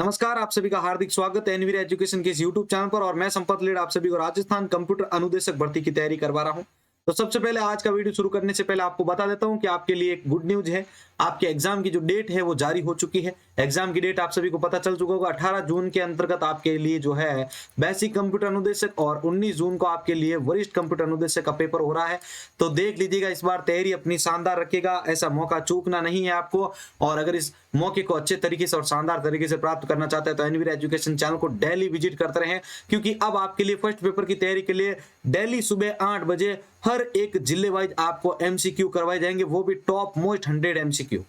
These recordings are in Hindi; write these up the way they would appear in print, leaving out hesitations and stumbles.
नमस्कार, आप सभी का हार्दिक स्वागत है एनवीर एजुकेशन के इस यूट्यूब चैनल पर। और मैं संपत लीड आप सभी को राजस्थान कंप्यूटर अनुदेशक भर्ती की तैयारी करवा रहा हूं। तो सबसे पहले आज का वीडियो शुरू करने से पहले आपको बता देता हूं कि आपके लिए एक गुड न्यूज है। आपके एग्जाम की जो डेट है वो जारी हो चुकी है। एग्जाम की डेट आप सभी को पता चल चुका होगा। 18 जून के अंतर्गत आपके लिए जो है बेसिक कंप्यूटर अनुदेशक और 19 जून को आपके लिए वरिष्ठ कंप्यूटर अनुदेशक का पेपर हो रहा है। तो देख लीजिएगा, इस बार तैयारी अपनी शानदार रखिएगा, ऐसा मौका चूकना नहीं है आपको। और अगर इस मौके को अच्छे तरीके से और शानदार तरीके से प्राप्त करना चाहते हैं तो एनवीर एजुकेशन चैनल को डेली विजिट करते रहें, क्योंकि अब आपके लिए फर्स्ट पेपर की तैयारी के लिए डेली सुबह 8 बजे हर एक जिले वाइज आपको एमसीक्यू करवाए जाएंगे, वो भी टॉप मोस्ट 100 एमसीक्यू।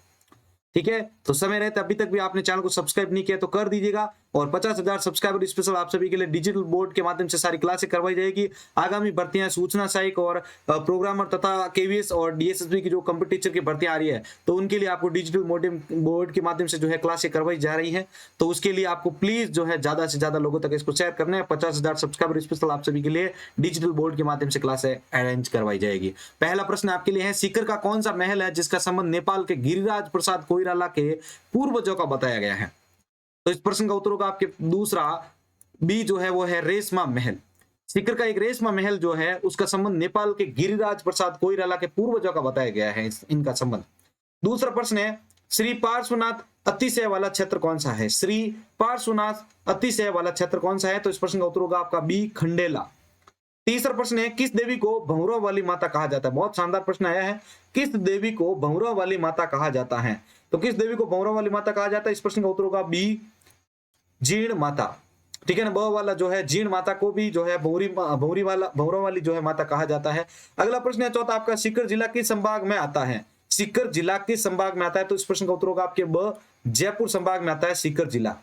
ठीक है, तो समय रहते अभी तक भी आपने चैनल को सब्सक्राइब नहीं किया तो कर दीजिएगा। और 50,000 सब्सक्राइबर स्पेशल आप सभी के लिए डिजिटल बोर्ड के माध्यम से सारी क्लासें करवाई जाएगी। आगामी भर्तियां सूचना सहायक और प्रोग्रामर तथा केवीएस और डीएसएसबी की जो कंप्यूटर टीचर की भर्तियां आ रही है, तो उनके लिए आपको डिजिटल बोर्ड के माध्यम से जो है क्लासें करवाई जा रही है। तो उसके लिए आपको प्लीज जो है ज्यादा से ज्यादा लोगों तक इसको शेयर करना है। 50,000 सब्सक्राइबर स्पेशल आप सभी के लिए डिजिटल बोर्ड के माध्यम से क्लासें अरेंज करवाई जाएगी। पहला प्रश्न आपके लिए है, सीकर का कौन सा महल है जिसका संबंध नेपाल के गिरिराज प्रसाद कोइराला के पूर्वजों का बताया गया है? तो इस प्रश्न का उत्तर होगा आपके दूसरा बी जो है वो है रेशमा महल। सीकर का एक रेशमा महल जो है उसका संबंध नेपाल के गिरिराज प्रसाद कोइराला के पूर्वजों का बताया गया है, इनका संबंध। दूसरा प्रश्न है, श्री पार्श्वनाथ अतिशय वाला क्षेत्र कौन सा है? श्री पार्श्वनाथ अतिशय वाला क्षेत्र कौन सा है? तो इस प्रश्न का उत्तर होगा आपका बी खंडेला। तीसरा प्रश्न है, किस देवी को भंवरों वाली माता कहा जाता है? बहुत शानदार प्रश्न आया है, किस देवी को भंवरों वाली माता कहा जाता है? तो किस देवी को भंवरों वाली माता कहा जाता है? इस प्रश्न का उत्तर होगा बी जीर्ण माता। ठीक है ना, ब वाला जो है जीर्ण माता को भी जो है भंवरों वाली जो है माता कहा जाता है। अगला प्रश्न है चौथा आपका, सीकर जिला किस संभाग में आता है? सीकर जिला किस संभाग में आता है? तो इस प्रश्न का उत्तर होगा आपके ब जयपुर संभाग में आता है सीकर जिला।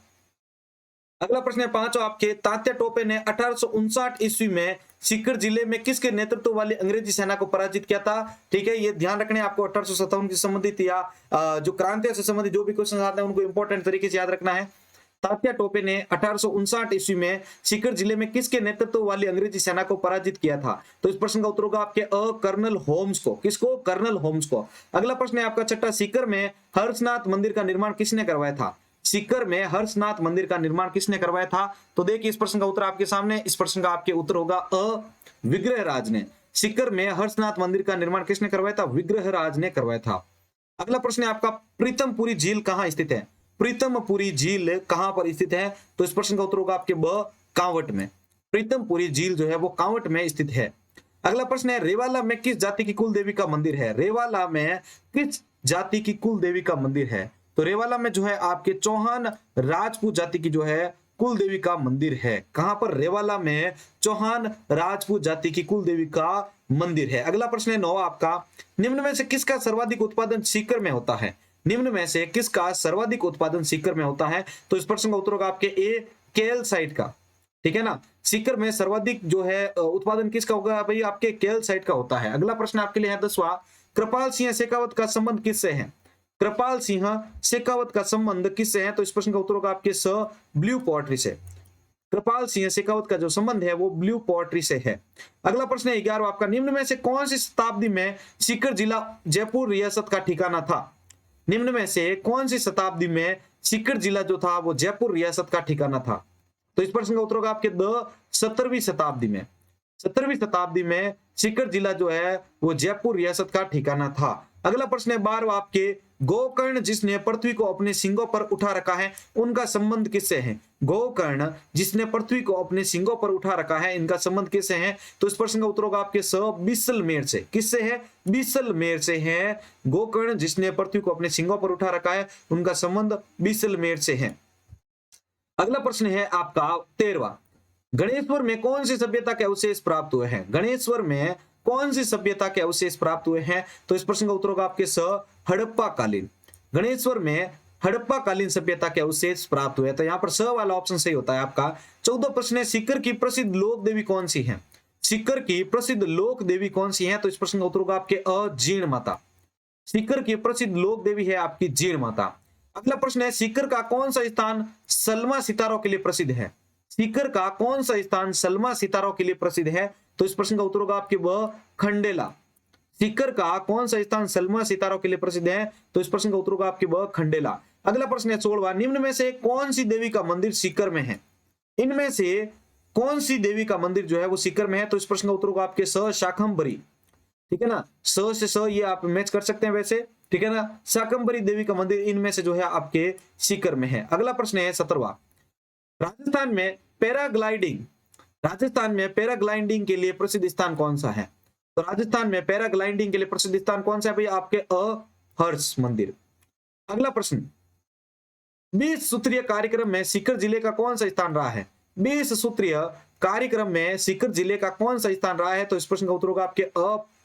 अगला प्रश्न है पांचवा आपके, तात्या टोपे ने 1859 ईस्वी में सीकर जिले में किसके नेतृत्व वाली अंग्रेजी सेना को पराजित किया था? ठीक है, ये ध्यान रखने आपको 1857 से संबंधित या जो क्रांतियों से संबंधित जो भी क्वेश्चन आते हैं उनको इंपॉर्टेंट तरीके से याद रखना है। तात्या टोपे ने 1859 ईस्वी में सीकर जिले में किसके नेतृत्व वाली अंग्रेजी सेना को पराजित किया था? तो इस प्रश्न का उत्तर होगा आपके कर्नल होम्स को। किसको? कर्नल होम्स को। अगला प्रश्न है आपका छठा, सीकर में हर्षनाथ मंदिर का निर्माण किसने करवाया था? सीकर में हर्षनाथ मंदिर का निर्माण किसने करवाया था? तो देखिए, इस प्रश्न का उत्तर आपके सामने, इस प्रश्न का आपके उत्तर होगा विग्रहराज ने। सीकर में हर्षनाथ मंदिर का निर्माण किसने करवाया था? विग्रहराज ने करवाया था। अगला प्रश्न है आपका, प्रीतमपुरी झील कहां स्थित है? प्रीतमपुरी झील कहां पर स्थित है? तो इस प्रश्न का उत्तर होगा आपके ब कांवट में। प्रीतमपुरी झील जो है वो कांवट में स्थित है। अगला प्रश्न है, रेवाला में किस जाति की कुल देवी का मंदिर है? रेवाला में किस जाति की कुल देवी का मंदिर है? तो रेवाला में जो है आपके चौहान राजपूत जाति की जो है कुल देवी का मंदिर है। कहां पर? रेवाला में चौहान राजपूत जाति की कुल देवी का मंदिर है। अगला प्रश्न है नौवा आपका, निम्न में से किसका सर्वाधिक उत्पादन सीकर में होता है? निम्न में से किसका सर्वाधिक उत्पादन सीकर में होता है? तो इस प्रश्न का उत्तर होगा आपके ए केल साइट का। ठीक है ना, सीकर में सर्वाधिक जो है उत्पादन किसका होगा भाई? आपके केल साइट का होता है। अगला प्रश्न आपके लिए है 10वां, कृपाल सिंह शेखावत का संबंध किससे है? कृपाल सिंह शेखावत का संबंध किससे है? तो इस प्रश्न का उत्तर होगा आपके स ब्लू पोएट्री से। कृपाल सिंह शेखावत का जो संबंध है वो ब्लू पोएट्री से है। अगला प्रश्न है 11वां आपका, निम्न में से कौन सी शताब्दी में सीकर जिला जयपुर रियासत का ठिकाना था? निम्न में से कौन सी शताब्दी में सीकर जिला जो था वो जयपुर रियासत का ठिकाना था? तो इस प्रश्न का उत्तर होगा आपके 17वीं शताब्दी में। 17वीं शताब्दी में सीकर जिला जो है वो जयपुर रियासत का ठिकाना था। अगला प्रश्न है 12वां आपके, गोकर्ण जिसने पृथ्वी को अपने सींगों पर उठा रखा है उनका संबंध किससे है? गोकर्ण जिसने पृथ्वी को अपने सींगों पर उठा रखा है, इनका संबंध किससे है? तो इस प्रश्न का उत्तर होगा आपके बीसलमेर से। किससे है? बीसलमेर से है। गोकर्ण जिसने पृथ्वी को अपने सींगों पर उठा रखा है, उनका संबंध बीसलमेर से है। अगला प्रश्न है आपका 13वां, गणेश्वर में कौन सी सभ्यता के अवशेष प्राप्त हुए हैं? गणेश्वर में कौन सी सभ्यता के अवशेष प्राप्त हुए हैं? तो इस प्रश्न का उत्तर होगा आपके हड़प्पा कालीन। गणेश्वर में हड़प्पा कालीन सभ्यता के अवशेष प्राप्त हुए। तो यहाँ पर स वाला ऑप्शन सही होता है आपका। 14 प्रश्न है, सीकर की प्रसिद्ध लोक देवी कौन सी है? सीकर की प्रसिद्ध लोक देवी कौन सी है? तो इस प्रश्न का उत्तर होगा आपके जीर्ण माता। सीकर की प्रसिद्ध लोक देवी है आपकी जीर्ण माता। अगला प्रश्न है, सीकर का कौन सा स्थान सलमा सितारों के लिए प्रसिद्ध है? सीकर का कौन सा स्थान सलमा सितारों के लिए प्रसिद्ध है? तो इस प्रश्न का उत्तर होगा आपके वह खंडेला। सीकर का कौन सा स्थान सलमा सितारों के लिए प्रसिद्ध है? तो इस प्रश्न का उत्तर होगा आपके वह खंडेला। अगला प्रश्न है 16वां, निम्न में से कौन सी देवी का मंदिर सीकर में है? इनमें से कौन सी देवी का मंदिर जो है वो सीकर में है? तो इस प्रश्न का उत्तर होगा आपके स शाकंभरी, ठीक है ना, स से स ये आप मैच कर सकते हैं वैसे, ठीक है ना, शाकंभरी देवी का मंदिर इनमें से जो है आपके सीकर में है। अगला प्रश्न है 17वां, राजस्थान में पैराग्लाइडिंग, राजस्थान में पैराग्लाइडिंग के लिए प्रसिद्ध स्थान कौन सा है? तो राजस्थान में पैराग्लाइडिंग के लिए प्रसिद्ध स्थान कौन सा है भाई? आपके अहर्ष मंदिर। अगला प्रश्न, 20 सूत्रीय कार्यक्रम में सीकर जिले का कौन सा स्थान रहा है? 20 सूत्रीय कार्यक्रम में सीकर जिले का कौन सा स्थान रहा है? तो इस प्रश्न का उत्तर होगा आपके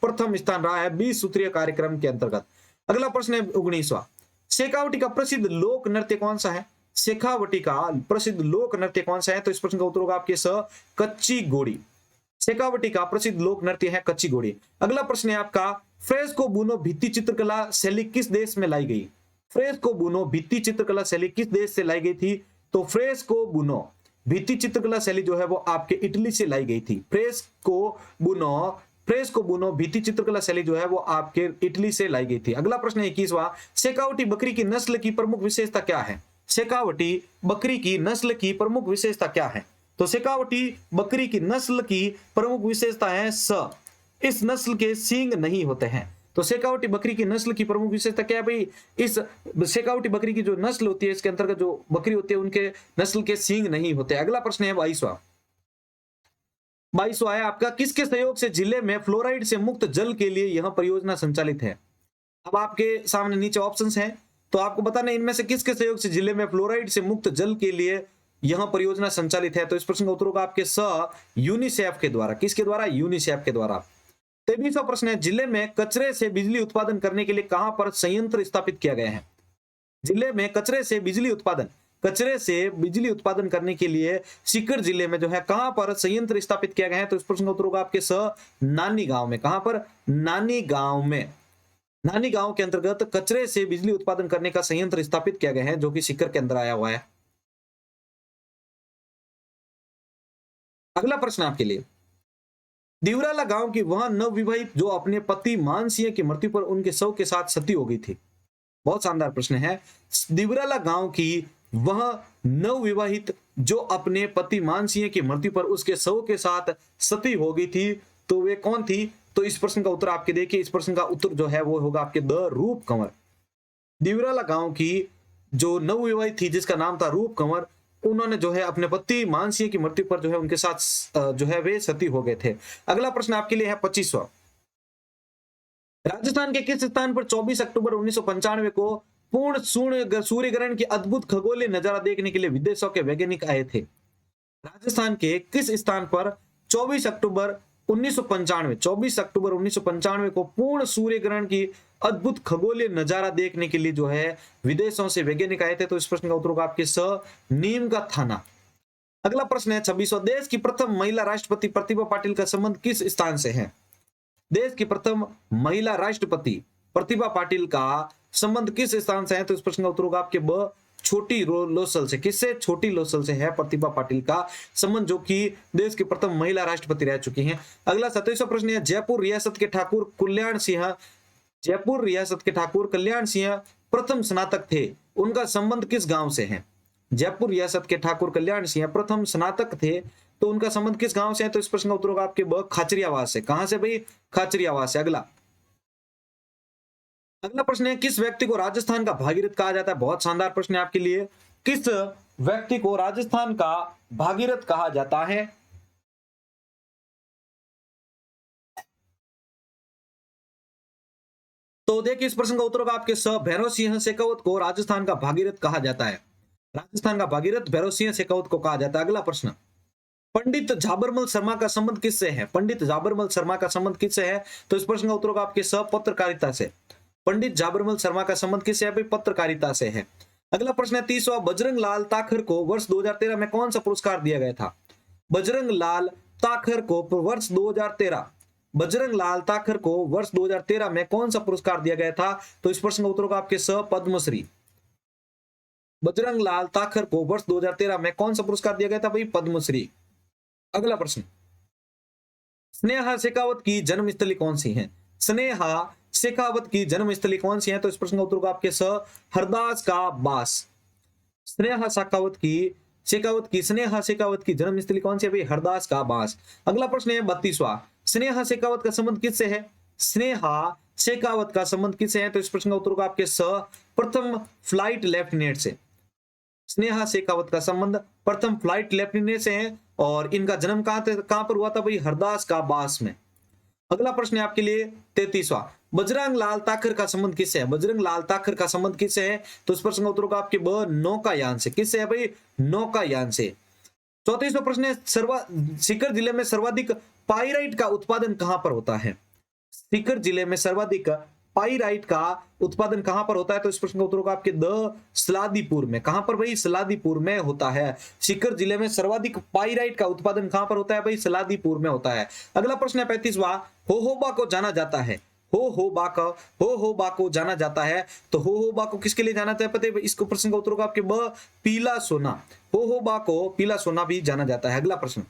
प्रथम स्थान रहा है 20 सूत्रीय कार्यक्रम के अंतर्गत। अगला प्रश्न है 19वां, शेखावटी का प्रसिद्ध लोक नृत्य कौन सा है? शेखावटी का प्रसिद्ध लोक नृत्य कौन सा है? तो इस प्रश्न का उत्तर होगा आपके कच्ची घोड़ी। शेखावटी का प्रसिद्ध लोक नृत्य है कच्ची घोड़ी। अगला प्रश्न है आपका, फ्रेस्को बुनो भित्ति चित्रकला शैली किस देश में लाई गई? फ्रेस्को बुनो भित्ति चित्रकला शैली किस देश से लाई गई थी? तो फ्रेस्को बुनो भित्ति चित्रकला शैली जो है वो आपके इटली से लाई गई थी। फ्रेस्को बुनो भित्ति चित्रकला शैली जो है वो आपके इटली से लाई गई थी। अगला प्रश्न है 21वां, शेखावटी बकरी की नस्ल की प्रमुख विशेषता क्या है? शेखावटी बकरी की नस्ल की प्रमुख विशेषता क्या है? तो शेखावटी बकरी की नस्ल की प्रमुख विशेषता है इस नस्ल के सींग नहीं होते हैं। तो शेखावटी बकरी की नस्ल की प्रमुख विशेषता क्या है भाई? इस शेखावटी बकरी की जो नस्ल होती है इसके अंतर्गत जो बकरी होती है उनके नस्ल के सींग नहीं होते। अगला प्रश्न है 22वां है आपका, किसके सहयोग से जिले में फ्लोराइड से मुक्त जल के लिए यह परियोजना संचालित है? अब आपके सामने नीचे ऑप्शंस हैं, तो आपको बताना है इनमें से किसके सहयोग से जिले में फ्लोराइड से मुक्त जल के लिए यह परियोजना संचालित है? तो इस प्रश्न का उत्तर होगा आपके यूनिसेफ के द्वारा। किसके द्वारा? यूनिसेफ के द्वारा। 23वां प्रश्न है, जिले में कचरे से बिजली उत्पादन करने के लिए कहां पर संयंत्र स्थापित किया गया है? जिले में कचरे से बिजली उत्पादन करने के लिए सीकर जिले में जो है कहां पर संयंत्र स्थापित किया गया है? तो इस प्रश्न का उत्तर होगा आपके नानी गांव में। कहां पर? नानी गांव में। नानी गांव के अंतर्गत कचरे से बिजली उत्पादन करने का संयंत्र स्थापित किया गया है जो कि सीकर के अंदर आया हुआ है। अगला प्रश्न आपके लिए, दिवराला गांव की वह नवविवाहित जो अपने पति मानसिंह की मृत्यु पर उनके शव के साथ सती हो गई थी। बहुत शानदार प्रश्न है। दिवराला गांव की वह नवविवाहित जो अपने पति मानसिंह की मृत्यु पर उसके शव के साथ सती हो गई थी, तो वे कौन थी? तो इस प्रश्न का उत्तर आपके देखिए, इस प्रश्न का उत्तर जो है वो होगा आपके द रूप कंवर। दिवराला गांव की जो नवविवाहित थी जिसका नाम था रूप कंवर, उन्होंने जो है अपने पति मानसिंह की मृत्यु पर जो है उनके साथ जो है वे सती हो गए थे। अगला प्रश्न आपके लिए है 25वां, राजस्थान के किस स्थान पर 24 अक्टूबर 1995 को पूर्ण सूर्य ग्रहण की अद्भुत खगोलीय नजारा देखने के लिए विदेशों के वैज्ञानिक आए थे? राजस्थान के किस स्थान पर 24 अक्टूबर 1995 को पूर्ण सूर्य ग्रहण की अद्भुत खगोलीय नजारा देखने के लिए जो है विदेशों से वैज्ञानिक आए थे? तो इस प्रश्न का उत्तर होगा आपके नीम का थाना। अगला प्रश्न है 26वां, देश की प्रथम महिला राष्ट्रपति प्रतिभा पाटिल का संबंध किस स्थान से है? देश की प्रथम महिला राष्ट्रपति प्रतिभा पाटिल का संबंध किस स्थान से है? तो इस प्रश्न का उत्तर होगा आपके छोटी लोसल से। किससे? छोटी लोसल से है प्रतिभा पाटिल का संबंध, जो कि देश की प्रथम महिला राष्ट्रपति रह चुकी हैं। अगला 27वां प्रश्न है, जयपुर रियासत के ठाकुर कल्याण सिंह प्रथम स्नातक थे, उनका संबंध किस गांव से है? जयपुर रियासत के ठाकुर कल्याण सिंह प्रथम स्नातक थे, तो उनका संबंध किस गांव से है? तो इस प्रश्न का उत्तर होगा आपके खाचरियावास से। कहां से भाई? खाचरियावास से। अगला प्रश्न है, किस व्यक्ति को राजस्थान का भागीरथ कहा जाता है? बहुत शानदार प्रश्न है आपके लिए। किस व्यक्ति को राजस्थान का भागीरथ कहा जाता है? तो देखिए इस प्रश्न का उत्तर होगा आपके भैरव सिंह शेखावत को राजस्थान का भागीरथ कहा जाता है। राजस्थान का भागीरथ भैरव सिंह शेखावत को कहा जाता है। अगला प्रश्न, पंडित झाबरमल शर्मा का संबंध किससे है? पंडित झाबरमल शर्मा का संबंध किससे है? तो इस प्रश्न का उत्तर होगा आपके पत्रकारिता से। पंडित झाबरमल शर्मा का संबंध किससे है? पत्रकारिता से है। अगला प्रश्न है 30वां, बजरंग लाल ताखर को वर्ष 2013 में कौन सा पुरस्कार दिया गया था? बजरंग लाल ताखर को वर्ष 2013 में कौन सा पुरस्कार दिया गया था? तो इस प्रश्न का उत्तर होगा आपके पद्मश्री। बजरंग लाल ताखर को वर्ष 2013 में कौन सा पुरस्कार दिया गया था भाई? पद्मश्री। अगला प्रश्न, स्नेहा शेखावत की जन्मस्थली कौन सी है? स्नेहा शेखावत की जन्मस्थली कौन सी है? तो इस प्रश्न का उत्तर होगा आपके स, हरदास का बास। स्नेहा शेखावत की जन्मस्थली कौन सी है भाई? हरदास का बास। अगला प्रश्न है 32वां, स्नेहा शेखावत का संबंध किससे है? स्नेहा शेखावत का संबंध किससे है? तो इस प्रश्न का उत्तर होगा आपके स, प्रथम फ्लाइट लेफ्टिनेंट से। स्नेहा शेखावत का संबंध प्रथम फ्लाइट लेफ्टिनेंट से है और इनका जन्म कहां पर हुआ था भाई? हरदास का बास में। अगला प्रश्न है आपके लिए 33वां, बजरंग लाल ताखर का संबंध किससे है? बजरंग लाल ताखर का संबंध किससे है? तो इस प्रश्न का उत्तर होगा आपके ब, नौकायान से। किससे है भाई? नौकायान से। 34वां प्रश्न है, सीकर जिले में सर्वाधिक पाइराइट का उत्पादन कहां पर होता है? सीकर जिले में सर्वाधिक पाइराइट का उत्पादन कहां पर होता है? तो इस प्रश्न का उत्तर होगा आपके द, सलादीपुर में। कहां पर भाई? सलादीपुर में होता है। सीकर जिले में सर्वाधिक पाइराइट का उत्पादन कहां पर होता है भाई? सलादीपुर में होता है। अगला प्रश्न है 35वां, होहोबा को जाना जाता है। होहोबा को जाना जाता है। तो होहोबा को किसके लिए जाना जाता है पता है? इसको प्रश्न का उत्तर होगा आपके ब, पीला सोना। होहोबा को पीला सोना भी जाना जाता है। अगला प्रश्न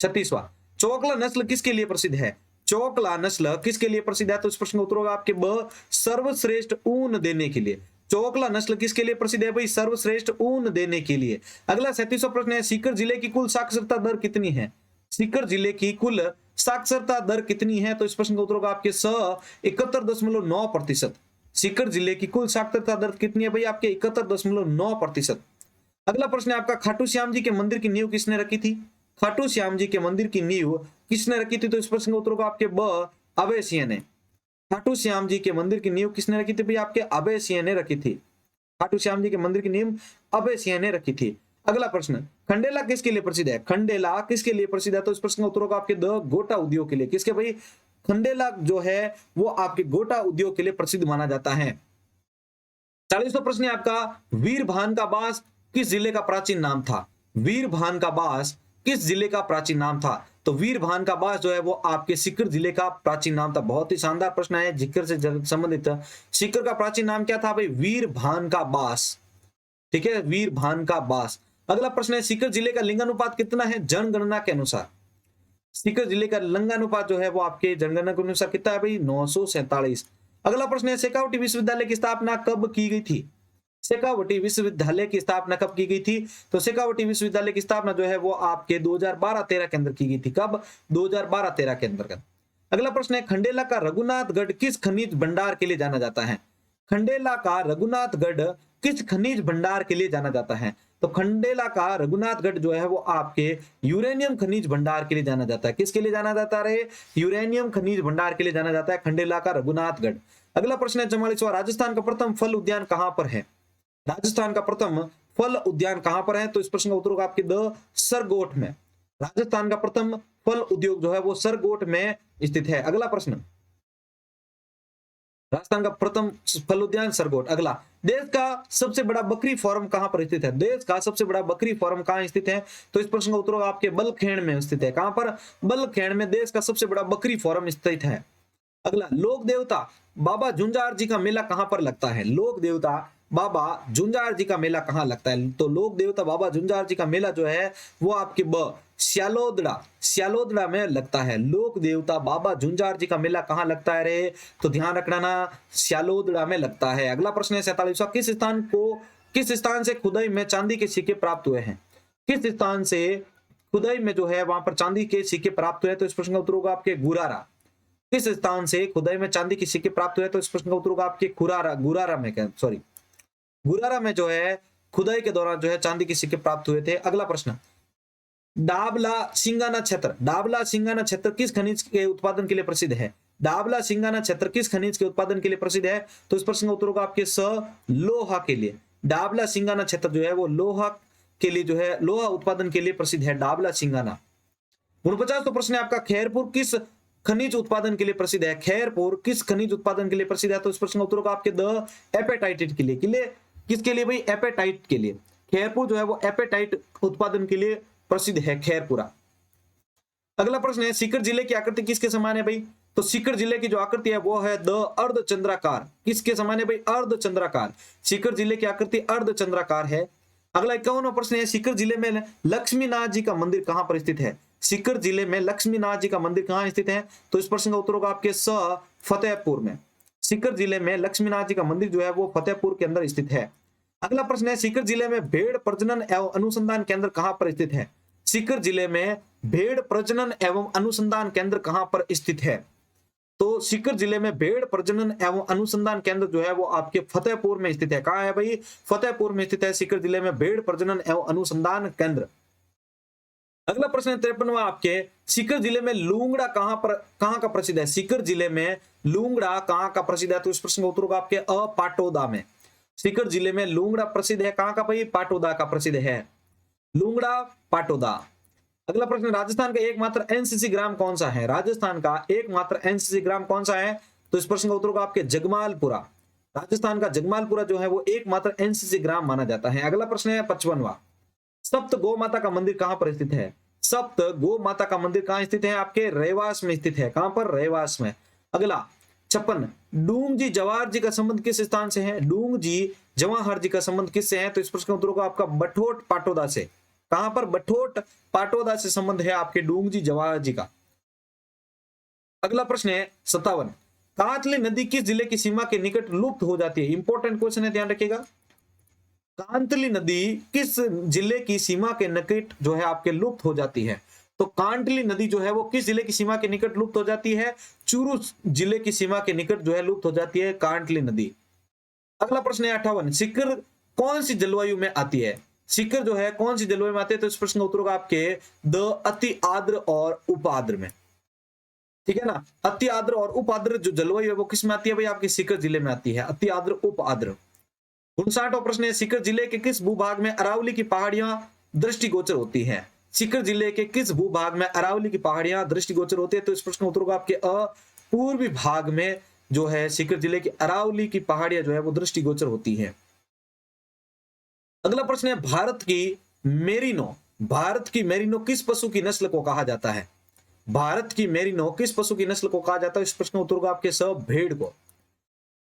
36वां, चौकला नस्ल किसके लिए प्रसिद्ध है? चौकला नस्ल किसके लिए प्रसिद्ध है? तो इस प्रश्न का उत्तर होगा आपके ब, सर्वश्रेष्ठ ऊन देने के लिए। चौकला नस्ल किसके लिए प्रसिद्ध है भाई? सर्वश्रेष्ठ ऊन देने के लिए। अगला 37वां प्रश्न है, सीकर जिले की कुल साक्षरता दर कितनी है? सीकर जिले की कुल साक्षरता दर कितनी है? तो इस प्रश्न का उत्तर होगा आपके स, 71.9%। सीकर जिले की कुल साक्षरता दर कितनी है भाई? आपके 71.9%। अगला प्रश्न है आपका, खाटू श्याम जी के मंदिर की नींव किसने रखी थी? खाटू श्याम जी के मंदिर की नींव किसने रखी थी? तो इस प्रश्न का उत्तर होगा आपके ब, अभय सिंह ने। खाटू श्याम जी के मंदिर की नींव किसने रखी थी भाई? आपके अभय सिंह ने रखी थी। खाटू श्याम जी के मंदिर की नींव अभय सिंह ने रखी थी। अगला प्रश्न, खंडेला किसके लिए प्रसिद्ध है? खंडेला किसके लिए प्रसिद्ध है? तो इस प्रश्न का उत्तर होगा आपके द, गोटा उद्योग के लिए। किसके भाई? खंडेला जो है वो आपके गोटा उद्योग के लिए प्रसिद्ध माना जाता है। 40वां प्रश्न है आपका, वीरभान का बास किस जिले का प्राचीन नाम था? वीरभान का बास किस जिले का प्राचीन नाम था? तो वीरभान का बास जो है वो आपके सीकर जिले का प्राचीन नाम था। बहुत ही शानदार प्रश्न है, जिक्र से संबंधित। सीकर का प्राचीन नाम क्या था भाई? वीरभान का बास। ठीक है, वीरभान का बास। अगला प्रश्न है, सीकर जिले का लिंगानुपात कितना है जनगणना के अनुसार? सीकर जिले का लिंगानुपात जो है वो आपके जनगणना के अनुसार कितना है भाई? 947। अगला प्रश्न है, शेखावटी विश्वविद्यालय की स्थापना कब की गई थी? शेखावटी विश्वविद्यालय की स्थापना कब की गई थी? तो शेखावटी विश्वविद्यालय की स्थापना जो है वो आपके 2012-13 के अंदर की गई थी। कब? 2012-13 के अंतर्गत। अगला प्रश्न है, खंडेला का रघुनाथगढ़ किस खनिज भंडार के लिए जाना जाता है? खंडेला का रघुनाथगढ़ किस खनिज भंडार के लिए जाना जाता है? तो खंडेला का रघुनाथगढ़ जो है वो आपके यूरेनियम खनिज भंडार के लिए जाना जाता है। किसके लिए जाना जाता है? यूरेनियम खनिज भंडार के लिए जाना जाता है खंडेला का रघुनाथगढ़। अगला प्रश्न है 44वां, राजस्थान का प्रथम फल उद्यान कहां पर है? राजस्थान का प्रथम फल उद्यान कहां पर है? तो इस प्रश्न का उत्तर होगा आपके द, सरगोट में। राजस्थान का प्रथम फल उद्योग जो है वो सरगोट में स्थित है। अगला प्रश्न, राजस्थान का प्रथम फल उद्यान सरगोट। अगला, देश का सबसे बड़ा बकरी फार्म कहां पर स्थित है? देश का सबसे बड़ा बकरी फार्म कहां स्थित है? तो इस प्रश्न का उत्तर होगा आपके बलखेड़ में स्थित है। कहां पर? बलखेड़ में देश का सबसे बड़ा बकरी फार्म स्थित है। अगला, लोक देवता बाबा झुंझार जी का मेला कहां पर लगता है? लोक देवता बाबा झुंझार जी का मेला कहां लगता है? तो लोक देवता बाबा झुंझार जी का मेला जो है वो आपके ब, स्यालोदड़ा में लगता है। लोक देवता बाबा झुंझार जी का मेला कहां लगता है रे? तो ध्यान रखना ना, स्यालोदड़ा में लगता है। अगला प्रश्न है 47वां, किस स्थान से खुदाई में चांदी के सिक्के प्राप्त हुए हैं? किस स्थान से खुदाई में जो है वहां पर चांदी के सिक्के प्राप्त हुए? तो इस प्रश्न का उत्तर होगा आपके गुरारा। किस स्थान से खुदाई में चांदी के सिक्के प्राप्त हुए? तो इस प्रश्न का उत्तर होगा आपके गुरारा में जो है खुदाई के दौरान जो है चांदी के सिक्के प्राप्त हुए थे। अगला प्रश्न, डाबला सिंगाना क्षेत्र किस खनिज के उत्पादन के लिए प्रसिद्ध है? डाबला सिंगाना क्षेत्र किस खनिज के उत्पादन के लिए प्रसिद्ध है? तो इस प्रश्न का उत्तर होगा आपके स, लोहा के लिए। डाबला सिंगाना क्षेत्र जो है वो लोहा के लिए जो है लोहा उत्पादन के लिए प्रसिद्ध है डाबला सिंगाना। 49वां प्रश्न है आपका, खैरपुर किस खनिज उत्पादन के लिए प्रसिद्ध है? खैरपुर किस खनिज उत्पादन के लिए प्रसिद्ध है? तो इस प्रश्न का उत्तर होगा आपके द, एपेटाइट के लिए। किसके लिए भाई? एपेटाइट के लिए। खैरपुर जो है वो एपेटाइट उत्पादन के लिए प्रसिद्ध है खैरपुरा। अगला प्रश्न है, सीकर जिले की आकृति किसके समान है भाई? तो सीकर जिले की जो आकृति है वो है द, अर्धचंद्राकार। किसके समान है भाई? अर्धचंद्राकार। सीकर जिले की आकृति अर्धचंद्राकार है। अगला 51वां प्रश्न है, सीकर जिले में लक्ष्मीनाथ जी का मंदिर कहां पर स्थित है? सीकर जिले में लक्ष्मीनाथ जी का मंदिर कहां स्थित है? तो इस प्रश्न का उत्तर होगा आपके स, फतेहपुर में। सीकर जिले में लक्ष्मीनाथ जी का मंदिर जो है वो फतेहपुर के अंदर स्थित है। अगला प्रश्न है, सीकर जिले में भेड़ प्रजनन एवं अनुसंधान केंद्र कहां पर स्थित है? सीकर जिले में भेड़ प्रजनन एवं अनुसंधान केंद्र कहां पर स्थित है? तो सीकर जिले में भेड़ प्रजनन एवं अनुसंधान केंद्र जो है वो आपके फतेहपुर में स्थित है। कहां है भाई? फतेहपुर में स्थित है सीकर जिले में भेड़ प्रजनन एवं अनुसंधान केंद्र। अगला प्रश्न 53वां आपके, सीकर जिले में लूंगड़ा कहां का प्रसिद्ध है? सीकर जिले में लूंगड़ा कहां का प्रसिद्ध है? तो इस प्रश्न का उत्तर होगा आपके अ, पाटोदा में। सीकर जिले में लूंगड़ा प्रसिद्ध है, कहां का भाई? पाटोदा का प्रसिद्ध है, लूंगड़ा पाटोदा। अगला प्रश्न, राजस्थान का एकमात्र एनसीसी ग्राम कौन सा है? राजस्थान का एकमात्र एनसीसी ग्राम कौन सा है? तो इस प्रश्न का उत्तर होगा आपके जगमालपुरा। राजस्थान का जगमालपुरा जो है वो एकमात्र एनसीसी ग्राम माना जाता है। अगला प्रश्न है 55वां, सप्त गौ माता का मंदिर कहां पर स्थित है? सप्त गौ माता का मंदिर कहां स्थित है? आपके रेवास में स्थित है। कहां पर? रेवास में। अगला 56, डूंग जी जवाहर जी का संबंध किस स्थान से है? डूंग जी जवाहर जी का संबंध किससे है? तो इस प्रश्न का उत्तर होगा आपका बठोट पाटोदा से। कहां पर? बठोट पाटोदा से संबंध है आपके डूंग जी जवाहर जी का। अगला प्रश्न है 57, कांतली नदी किस जिले की सीमा के निकट लुप्त हो जाती है? इंपॉर्टेंट क्वेश्चन है, ध्यान रखिएगा। कांतली नदी किस जिले की सीमा के निकट जो है आपके लुप्त हो जाती है? तो कांतली नदी जो है वो किस जिले की सीमा के निकट लुप्त हो जाती है? चूरू जिले की सीमा के निकट जो है लुप्त हो जाती है कांतली नदी। अगला प्रश्न है 58, सीकर कौन सी जलवायु में आती है? सीकर जो है कौन सी जलवायु में आती है? तो इस प्रश्न का उत्तर होगा आपके द अति आर्द्र और उप आर्द्र में। ठीक है ना, अति आर्द्र और उप आर्द्र जो जलवायु है वो किस में आती है भाई? आपके सीकर जिले में आती है, अति आर्द्र उप आर्द्र। 59वां प्रश्न है, सीकर जिले के किस भूभाग में अरावली की पहाड़ियां दृष्टिगोचर होती हैं? सीकर जिले के किस भूभाग में अरावली की पहाड़ियां दृष्टिगोचर होती है? तो इस प्रश्न का उत्तर होगा आपके अ, पूर्वी भाग में जो है सीकर जिले की अरावली की पहाड़ियां जो है वो दृष्टिगोचर होती हैं। अगला प्रश्न है, भारत की मेरिनो किस पशु की नस्ल को कहा जाता है? भारत की मेरिनो किस पशु की नस्ल को कहा जाता है? इस प्रश्न का उत्तर होगा आपके सब भेड़ को।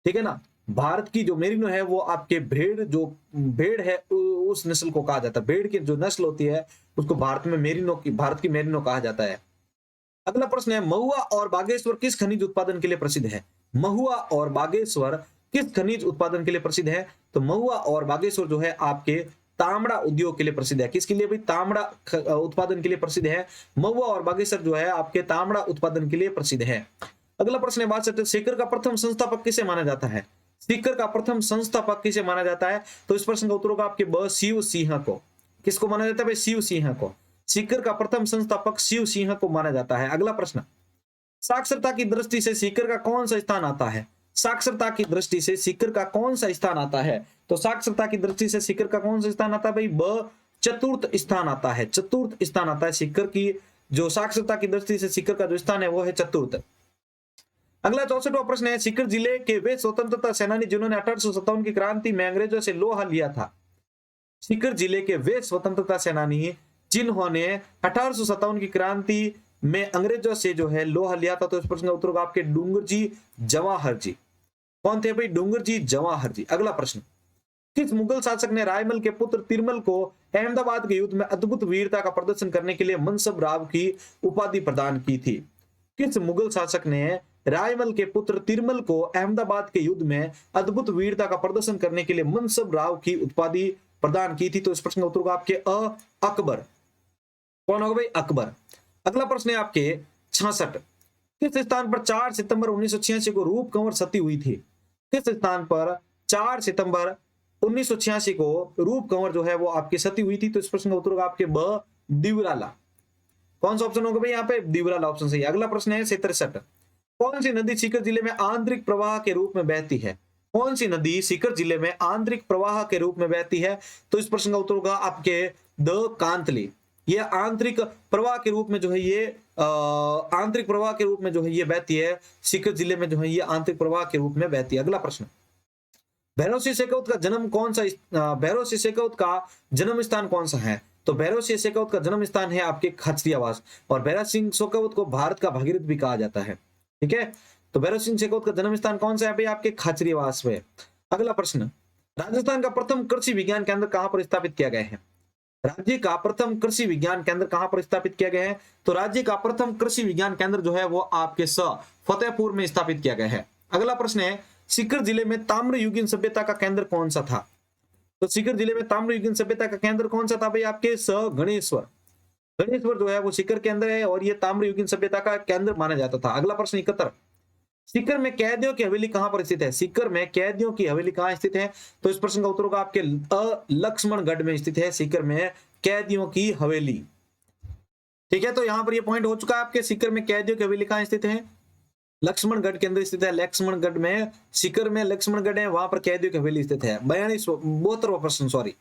ठीक है ना, भारत की जो मेरिनो है वो आपके भेड़ है उस नस्ल को कहा जाता है। भेड़ की जो नस्ल होती है उसको भारत की मेरिनो कहा जाता है। अगला प्रश्न है, महुआ और बागेश्वर किस खनिज उत्पादन के लिए प्रसिद्ध है? महुआ और बागेश्वर किस खनिज उत्पादन के लिए प्रसिद्ध है? तो महुआ और बागेश्वर जो है आपके तांबड़ा उद्योग के लिए प्रसिद्ध है। किसके लिए भाई? तांबड़ा उत्पादन के लिए प्रसिद्ध है। महुआ और बागेश्वर जो है आपके तांबड़ा उत्पादन के लिए प्रसिद्ध है। अगला प्रश्न है, बात करते सीकर का प्रथम संस्थापक किसे माना जाता है? सीकर का प्रथम संस्थापक किसे माना जाता है? तो इस प्रश्न का उत्तर होगा आपके ब, शिव सिंह को। किसको माना जाता है भाई? शिव सिंह को। सीकर का प्रथम संस्थापक शिव सिंह को माना जाता है। अगला प्रश्न, साक्षरता की दृष्टि से सीकर का कौन सा स्थान आता है? साक्षरता की दृष्टि से सीकर का कौन सा स्थान आता है? तो साक्षरता की दृष्टि से सीकर का कौन सा स्थान आता है भाई? ब, चतुर्थ स्थान आता है। चतुर्थ स्थान आता है सीकर की जो साक्षरता की दृष्टि से सीकर का जो स्थान है वो है चतुर्थ। अगला 64वां प्रश्न है, सीकर जिले के वे स्वतंत्रता सेनानी जिन्होंने 1857 की क्रांति में अंग्रेजों से लोहा लिया था। सीकर जिले के वे स्वतंत्रता सेनानी जिन्होंने 1857 की क्रांति में अंग्रेजों से जो है लोहा लिया था। तो इस प्रश्न का उत्तर होगा आपके डूंगर जी जवाहर जी। कौन थे भाई? डूंगर जी जवाहर जी। अगला प्रश्न, किस मुगल शासक ने रायमल के पुत्र तिरमल को अहमदाबाद के युद्ध में अद्भुत वीरता का प्रदर्शन करने के लिए मनसब राव की उपाधि प्रदान की थी? किस मुगल शासक ने रायमल के पुत्र तिरमल को अहमदाबाद के युद्ध में अद्भुत वीरता का प्रदर्शन करने के लिए मनसब राव की उपाधि प्रदान की थी? तो इस प्रश्न का उत्तर होगा आपके अ, अकबर। कौन होगा भाई? अकबर। अगला प्रश्न है आपके 66, किस स्थान पर 4 सितंबर 1986 को रूप कंवर सती हुई थी? किस स्थान पर 4 सितंबर 1986 को रूप कंवर जो है वो आपकी सती हुई थी? तो इस प्रश्न का उत्तर होगा आपके ब, दिवराला। कौन सा ऑप्शन होगा भाई यहाँ पे? दिवराला ऑप्शन सही। अगला प्रश्न है 67, कौन सी नदी सीकर जिले में आंतरिक प्रवाह के रूप में बहती है? कौन सी नदी सीकर जिले में आंतरिक प्रवाह के रूप में बहती है? तो इस प्रश्न का उत्तर होगा आपके द, कांतली। ये आंतरिक प्रवाह के रूप में जो है ये आंतरिक प्रवाह के रूप में जो है ये बहती है। सीकर जिले में जो है ये आंतरिक प्रवाह के रूप में बहती है। अगला प्रश्न, भैरव सिंह शेखावत का जन्म कौन सा भैरव सिंह शेखावत का जन्म स्थान कौन सा है? तो भैरव सिंह शेखावत का जन्म स्थान है आपके खचरियावास। और भैरव सिंह शेखावत को भारत का भागीरथ भी कहा जाता है। ठीक है, तो भैरव सिंह शेखावत का जन्म स्थान कौन सा है भाई? आपके खचरियावास में। अगला प्रश्न, राजस्थान का प्रथम कृषि विज्ञान केंद्र कहां पर स्थापित किया गया है? राज्य का प्रथम कृषि विज्ञान केंद्र कहां पर स्थापित किया गया है? तो राज्य का प्रथम कृषि विज्ञान केंद्र जो है वो आपके फतेहपुर में स्थापित किया गया है। अगला प्रश्न है, सीकर जिले में ताम्रयुगीन सभ्यता का केंद्र कौन सा था? तो सीकर जिले में ताम्रयुगीन सभ्यता का केंद्र कौन सा था भाई? आपके गणेश्वर। गणेश्वर जो है वो सीकर के अंदर है और ये ताम्रयुगीन सभ्यता का केंद्र माना जाता था। अगला प्रश्न 71, सीकर में कैदियों की हवेली कहां पर स्थित है? सीकर में कैदियों की हवेली कहां स्थित है? तो इस प्रश्न का उत्तर होगा आपके लक्ष्मणगढ़ में स्थित है सीकर में कैदियों की हवेली। ठीक है, तो यहां पर ये पॉइंट हो चुका है आपके, सीकर में कैदियों की हवेली कहां स्थित है? लक्ष्मणगढ़ के अंदर स्थित है। लक्ष्मणगढ़ में, सीकर में लक्ष्मणगढ़ है, वहां पर कैदियों की हवेली स्थित है। 72वां प्रश्न, सॉरी,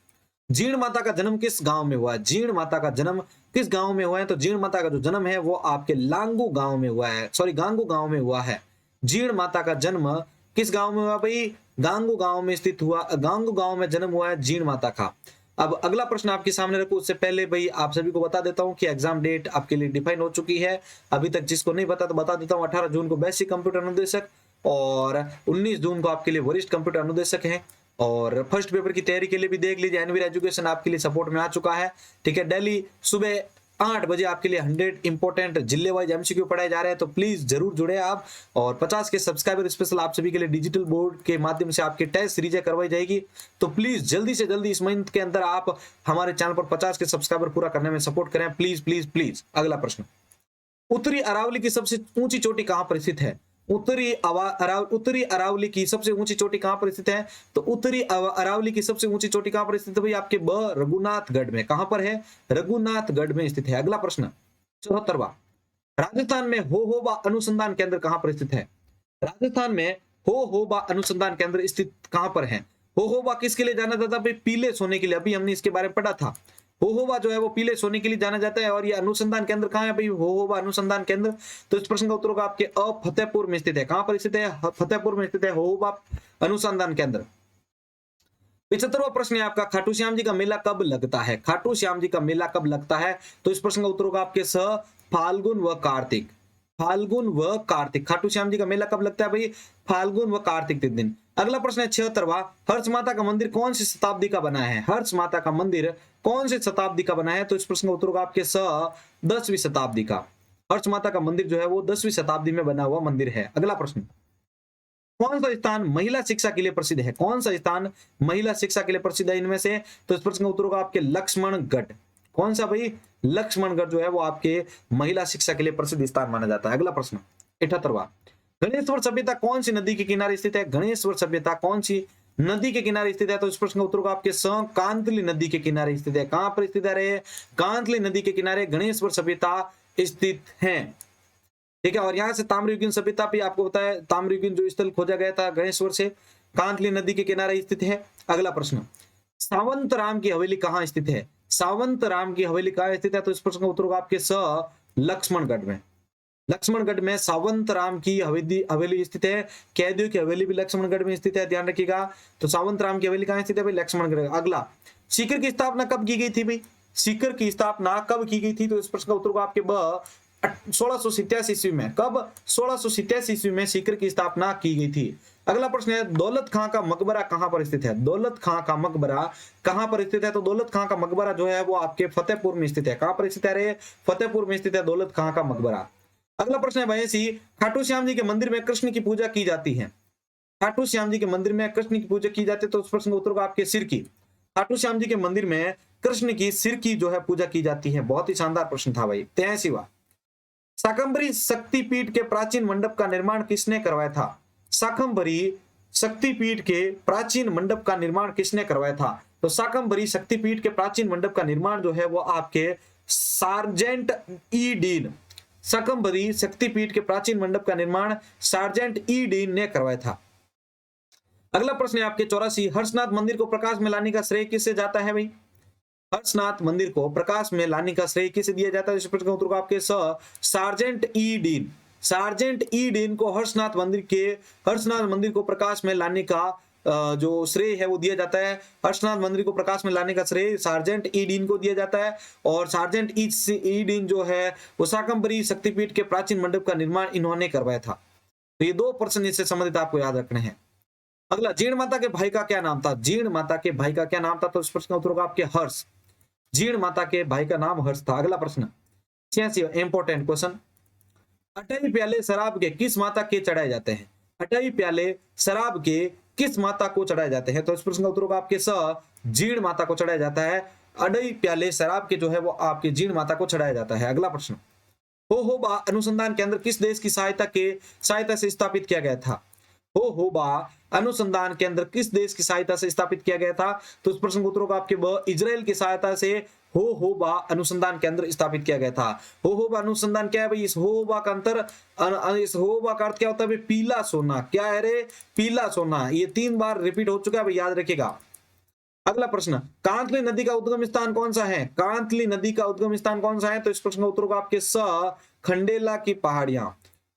जीण माता का जन्म किस गांव में हुआ है? जीण माता का जन्म किस गांव में हुआ है? तो जीण माता का जो जन्म है वो आपके लांगू गांव में हुआ है, सॉरी गांगू गांव में हुआ है। जीण माता का जन्म किस गांव में हुआ भाई? गांगू गांव में स्थित हुआ, गांगू गांव में जन्म हुआ है जीण माता का। अब अगला प्रश्न आपके सामने रखूं उससे पहले भाई आप सभी को बता देता हूं कि एग्जाम डेट आपके लिए डिफाइन हो चुकी है। अभी तक जिसको नहीं पता तो बता देता हूं, 18 जून को बेसिक कंप्यूटर अनुदेशक और 19 जून को आपके लिए वरिष्ठ कंप्यूटर अनुदेशक है। और फर्स्ट पेपर की तैयारी के लिए भी देख लीजिए, एनवीआर एजुकेशन आपके लिए सपोर्ट में आ चुका है। ठीक है, डेली सुबह 8 बजे आपके लिए 100 इंपॉर्टेंट जिले वाइज एमसीक्यू पढ़ाए जा रहे हैं, तो प्लीज जरूर जुड़े आप। और 50 के सब्सक्राइबर स्पेशल आप सभी के लिए डिजिटल बोर्ड के माध्यम से आपके टेस्ट सीरीज करवाई जाएगी। तो प्लीज जल्दी से जल्दी इस मंथ के अंदर आप हमारे चैनल पर 50 के सब्सक्राइबर पूरा करने में सपोर्ट करें, प्लीज प्लीज प्लीज। अगला प्रश्न, उत्तरी अरावली की सबसे ऊंची चोटी कहां पर स्थित है? उत्तरी अरावली की सबसे ऊंची चोटी कहां पर स्थित है? तो उत्तरी अरावली की सबसे ऊंची चोटी कहां पर स्थित है भाई? आपके रघुनाथगढ़ में। कहां पर है? रघुनाथगढ़ में स्थित है। अगला प्रश्न 74वां, राजस्थान में होहोबा अनुसंधान केंद्र कहां पर स्थित है? राजस्थान में होहोबा अनुसंधान केंद्र स्थित कहां पर है? होहोबा किसके लिए जाना जाता है भाई? पीले सोने के लिए। अभी हमने इसके बारे में पढ़ा था। होहोबा जो है वो पीले सोने के लिए जाना जाता है। और ये अनुसंधान केंद्र कहां है भाई? होहोबा अनुसंधान केंद्र। तो इस प्रश्न का उत्तर होगा आपके फतेहपुर में स्थित है। कहां पर स्थित है? फतेहपुर में स्थित है होहोबा अनुसंधान केंद्र। 75वां प्रश्न है आपका, खाटू श्याम जी का मेला कब लगता है? खाटू श्याम जी का मेला कब लगता है? तो इस प्रश्न का उत्तर होगा आपके फाल्गुन व कार्तिक। फाल्गुन व कार्तिक, खाटू श्याम जी का मेला कब लगता है भाई? फाल्गुन व कार्तिक के दिन। अगला प्रश्न है 76वां, हर्ष माता का मंदिर कौन सी शताब्दी का बना है? हर्ष माता का मंदिर कौन सी शताब्दी का बना है? तो इस प्रश्न का उत्तर होगा आपके 10वीं शताब्दी का। हर्ष माता का मंदिर जो है वो 10वीं शताब्दी में बना हुआ मंदिर है। अगला प्रश्न, कौन सा स्थान महिला शिक्षा के लिए प्रसिद्ध है? कौन सा स्थान महिला शिक्षा के लिए प्रसिद्ध है इनमें से? तो इस प्रश्न का उत्तर होगा आपके लक्ष्मणगढ़। कौन सा भाई? लक्ष्मणगढ़ जो है वो आपके महिला शिक्षा के लिए प्रसिद्ध स्थान माना जाता है। अगला प्रश्न 78वां, गणेश्वर सभ्यता कौन सी नदी के किनारे स्थित है? गणेश्वर सभ्यता कौन सी नदी के किनारे स्थित है? तो इस प्रश्न का उत्तर होगा आपके कांतली नदी के किनारे स्थित है। कहां पर स्थित है? कांतली नदी के किनारे गणेश्वर सभ्यता स्थित है। ठीक है, और यहां से ताम्रयुगीन सभ्यता भी आपको बताया, ताम्रयुगीन जो स्थल खोजा गया था गणेश्वर से, कांतली नदी के किनारे स्थित है। अगला प्रश्न, सावंत राम की हवेली कहां स्थित है? सावंत राम की हवेली कहां स्थित है? तो इस प्रश्न का उत्तर होगा आपके लक्ष्मणगढ़ में। लक्ष्मणगढ़ में सावंत राम की हवेली स्थित है। कैदियों की हवेली भी लक्ष्मणगढ़ में स्थित है, ध्यान रखिएगा। तो सावंत राम की हवेली कहां स्थित है भाई? लक्ष्मणगढ़। अगला, सीकर की स्थापना कब की गई थी भाई? सीकर की स्थापना कब की गई थी? तो इस प्रश्न का उत्तर होगा आपके 1687 ईस्वी में। कब? 1687 ईस्वी में सीकर की स्थापना की गई थी। अगला प्रश्न है, दौलत खां का मकबरा कहां पर स्थित है? दौलत खां का मकबरा कहां पर स्थित है? तो दौलत खां का मकबरा जो है वो आपके फतेहपुर में स्थित है। कहां पर स्थित है? फतेहपुर में स्थित है दौलत खां का मकबरा। अगला प्रश्न है 82, खाटू श्याम जी के मंदिर में कृष्ण की पूजा की जाती है। खाटू श्याम जी के मंदिर में कृष्ण की पूजा की जाती है। तो उस प्रश्न का उत्तर होगा आपके सिर की। खाटू श्याम जी के मंदिर में कृष्ण की सिर की जो है पूजा की जाती है। बहुत ही शानदार प्रश्न था भाई। 83वां, शाकंभरी शक्तिपीठ के प्राचीन मंडप का निर्माण किसने करवाया था? शाकंभरी शक्तिपीठ के प्राचीन मंडप का निर्माण किसने करवाया था? तो शाकंभरी शक्तिपीठ के प्राचीन मंडप का निर्माण जो है वो आपके सार्जेंट ई डीन, शाकंभरी शक्तिपीठ के प्राचीन मंडप का निर्माण सार्जेंट ई डीन ने करवाया था। अगला प्रश्न है आपके 84, हर्षनाथ मंदिर को प्रकाश में लाने का श्रेय किससे जाता है भाई? हर्षनाथ मंदिर को प्रकाश में लाने का श्रेय किसे दिया जाता है? इस प्रश्न का उत्तर आपके सार्जेंट ई डीन। सार्जेंट ई डीन को हर्षनाथ मंदिर को प्रकाश में लाने का जो श्रेय है वो दिया जाता है। हर्षनाथ मंदिर को प्रकाश में लाने का श्रेय सार्जेंट ई डीन को दिया जाता है। और सार्जेंट ई डीन जो है वो शाकंभरी शक्तिपीठ के प्राचीन मंडप का निर्माण इन्होंने करवाया था। तो ये 2 प्रश्न इससे संबंधित आपको याद रखने हैं। अगला, जीण माता के भाई का क्या नाम था? जीण माता के भाई का क्या नाम था? तो इस प्रश्न का उत्तर होगा आपके हर्ष। जीण माता के भाई का नाम हर्ष था। अगला प्रश्न 86, इंपॉर्टेंट क्वेश्चन, 28 प्याले शराब के किस माता के चढ़ाए जाते हैं? अढ़ाई प्याले शराब के किस माता को चढ़ाए जाते हैं? तो इस प्रश्न का उत्तर होगा आपके स, जीण माता को चढ़ाया जाता है। अढ़ाई प्याले शराब के जो है वो आपके जीण माता को चढ़ाया जाता है। अगला प्रश्न, होहोबा अनुसंधान केंद्र किस देश की सहायता से स्थापित किया गया था? होहोबा अनुसंधान केंद्र किस देश की सहायता से स्थापित किया गया था? तो इस प्रश्न का उत्तर होगा आपके ब, इजराइल की सहायता से होहोबा अनुसंधान केंद्र स्थापित किया गया था। होहोबा अनुसंधान क्या है भाई? इस होहोबा का इस होहोबा का अर्थ क्या होता है भाई? पीला सोना। क्या है रे? पीला सोना। ये 3 बार रिपीट हो चुका है भाई, याद रखिएगा। अगला प्रश्न, कांतली नदी का उद्गम स्थान कौन सा है? कांतली नदी का उद्गम स्थान कौन सा है? तो इस प्रश्न का उत्तर होगा आपके स, खंडेला की पहाड़ियां।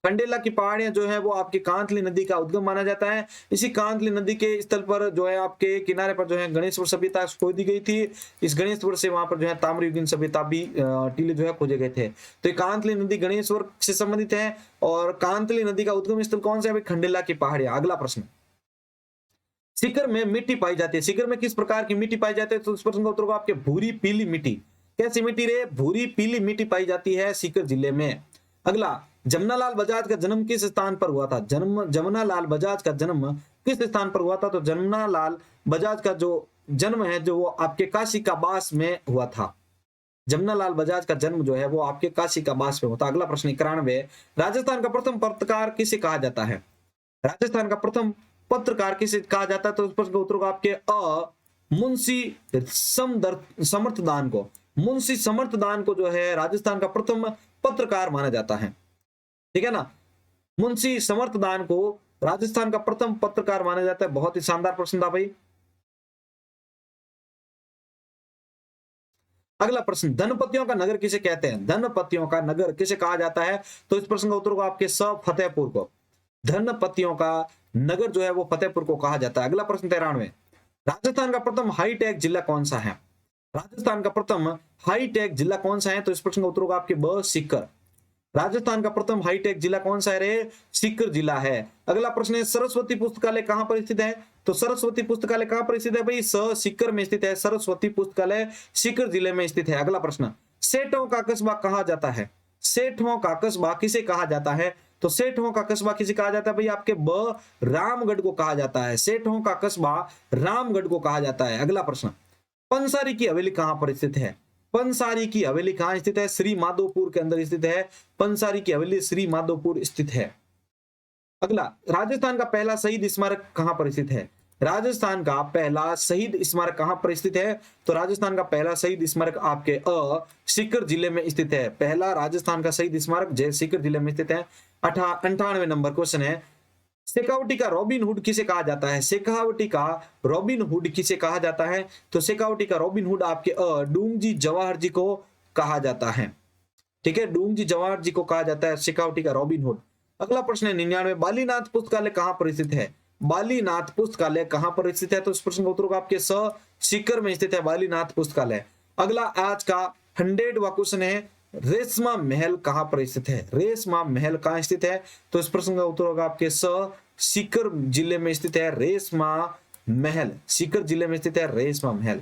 खंडेला की पहाड़ियां जो है वो आपकी कांतली नदी का उद्गम माना जाता है। इसी कांतली नदी के स्थल पर जो है आपके किनारे पर जो है गणेशवर सभ्यता खोदी गई थी। इस गणेशवर से वहां पर जो है ताम्रयुगीन सभ्यता भी टीले जो है खोजे गए थे। तो ये कांतली नदी गणेशवर से संबंधित है। और कांतली नदी का उद्गम स्थल कौन सा है? खंडेला की पहाड़ियां। अगला प्रश्न, सीकर में मिट्टी पाई जाती है। सीकर में किस प्रकार की मिट्टी पाई जाती है? तो इस प्रश्न का उत्तर होगा आपके भूरी पीली मिट्टी। कैसी मिट्टी रे? भूरी पीली मिट्टी पाई जाती है सीकर जिले में। अगला, जमुनालाल बजाज का जन्म किस स्थान पर हुआ था? जमुनालाल बजाज का जन्म किस स्थान पर हुआ था? तो जमुनालाल बजाज का जो जन्म है जो वो आपके काशी का बास में हुआ था। जमुनालाल बजाज का जन्म जो है वो आपके काशी का बास में होता। अगला प्रश्न 91, राजस्थान का प्रथम पत्रकार किसे कहा जाता है? राजस्थान का प्रथम पत्रकार किसे कहा जाता है? तो उस प्रश्न का उत्तर होगा आपके अ, मुंशी समर्थदान को। मुंशी समर्थदान को जो है राजस्थान का प्रथम पत्रकार माना जाता है। ठीक है ना? मुंशी समर्थदान को राजस्थान का प्रथम पत्रकार माना जाता है। बहुत ही शानदार प्रश्न था भाई। अगला प्रश्न, धनपतियों का नगर किसे कहते हैं? धनपतियों का नगर किसे कहा जाता है? तो इस प्रश्न का उत्तर होगा आपके स, फतेहपुर को। धनपतियों का नगर जो है वो फतेहपुर को कहा जाता है। अगला प्रश्न 93, राजस्थान का प्रथम हाईटेक जिला कौन सा है? राजस्थान का प्रथम हाईटेक जिला कौन सा है? तो इस प्रश्न का उत्तर होगा आपके ब, सीकर। राजस्थान का प्रथम हाईटेक जिला कौन सा है रे? सीकर जिला है। अगला प्रश्न है, सरस्वती पुस्तकालय कहां पर स्थित है? तो सरस्वती पुस्तकालय कहां पर स्थित है भाई? सीकर में स्थित है। सरस्वती पुस्तकालय सीकर जिले में स्थित है। अगला प्रश्न, सेठों का कस्बा कहा जाता है? सेठों का कस्बा किसे कहा जाता है? तो सेठों का कस्बा किसे कहा जाता है भाई? आपके ब, रामगढ़ को कहा जाता है। सेठों का कस्बा रामगढ़ को कहा जाता है। अगला प्रश्न, पंसारी की हवेली कहां पर स्थित है? पंसारी की हवेली कहां स्थित है? श्री माधोपुर के अंदर स्थित है। पंसारी की हवेली श्री माधोपुर स्थित है। अगला, राजस्थान का पहला शहीद स्मारक कहां पर स्थित है? राजस्थान का पहला शहीद स्मारक कहां पर स्थित है? तो राजस्थान का पहला शहीद स्मारक आपके अ, सीकर जिले में स्थित है। पहला राजस्थान का शहीद स्मारक जय सीकर जिले में स्थित है। 98 नंबर क्वेश्चन है, शेखावटी का रॉबिन हुड किसे कहा जाता है? शेखावटी का रॉबिन हुड किसे कहा जाता है? तो शेखावटी का रॉबिन हुड आपके अ, डूंगजी जवाहर जी को कहा जाता है। ठीक है, डूंगजी जवाहर जी को कहा जाता है शेखावटी का रॉबिन हुड। अगला प्रश्न है 99, बालीनाथ पुस्तकालय कहां पर स्थित है? बालीनाथ पुस्तकालय कहां पर स्थित है? तो इस प्रश्न का उत्तर होगा आपके स, सीकर में स्थित है बालीनाथ पुस्तकालय। अगला आज का 100वां क्वेश्चन है, रेशमा महल कहां पर स्थित है? रेशमा महल कहां स्थित है? तो इस प्रश्न का उत्तर होगा आपके स, सीकर जिले में स्थित है रेशमा महल। सीकर जिले में स्थित है रेशमा महल।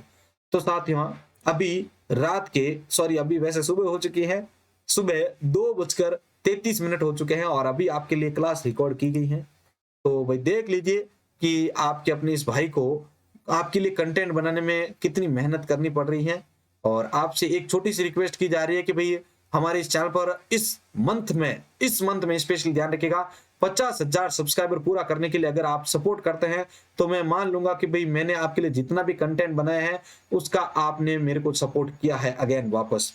तो साथियों, अभी अभी वैसे सुबह हो चुकी है। सुबह 2:33 हो चुके हैं और अभी आपके लिए क्लास रिकॉर्ड की गई है। तो भाई देख लीजिए कि आपके अपने इस भाई को आपके लिए कंटेंट बनाने में कितनी मेहनत करनी पड़ रही है। और आपसे एक छोटी सी रिक्वेस्ट की जा रही है कि भाई हमारे इस चैनल पर इस मंथ में स्पेशली ध्यान रखिएगा, 50,000 सब्सक्राइबर पूरा करने के लिए अगर आप सपोर्ट करते हैं तो मैं मान लूंगा कि भाई मैंने आपके लिए जितना भी कंटेंट बनाया है उसका आपने मेरे को सपोर्ट किया है अगेन वापस।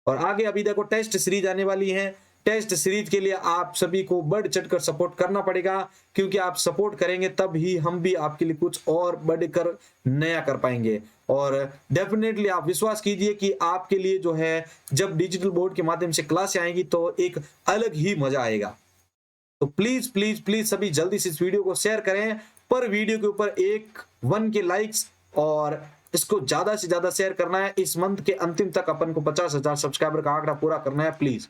और आगे अभी देखो टेस्ट सीरीज आने वाली है। टेस्ट सीरीज के लिए आप सभी को बढ़ चढ़कर सपोर्ट करना पड़ेगा, क्योंकि आप सपोर्ट करेंगे तब ही हम भी आपके लिए कुछ और बढ़कर नया कर पाएंगे। और डेफिनेटली आप विश्वास कीजिए कि आपके लिए जो है जब डिजिटल बोर्ड के माध्यम से क्लास आएंगी तो एक अलग ही मजा आएगा। तो प्लीज प्लीज प्लीज सभी जल्दी से इस वीडियो को शेयर करें। पर वीडियो के ऊपर 1 के लाइक्स और इसको ज्यादा से ज्यादा शेयर करना है। इस मंथ के अंतिम तक अपन को 50,000 सब्सक्राइबर का आंकड़ा पूरा करना है प्लीज।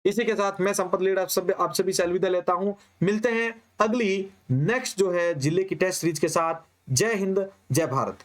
इसी के साथ मैं संपत लीड आप सभी से अलविदा लेता हूं। मिलते हैं अगली नेक्स्ट जो है जिले की टेस्ट सीरीज के साथ। जय हिंद, जय भारत।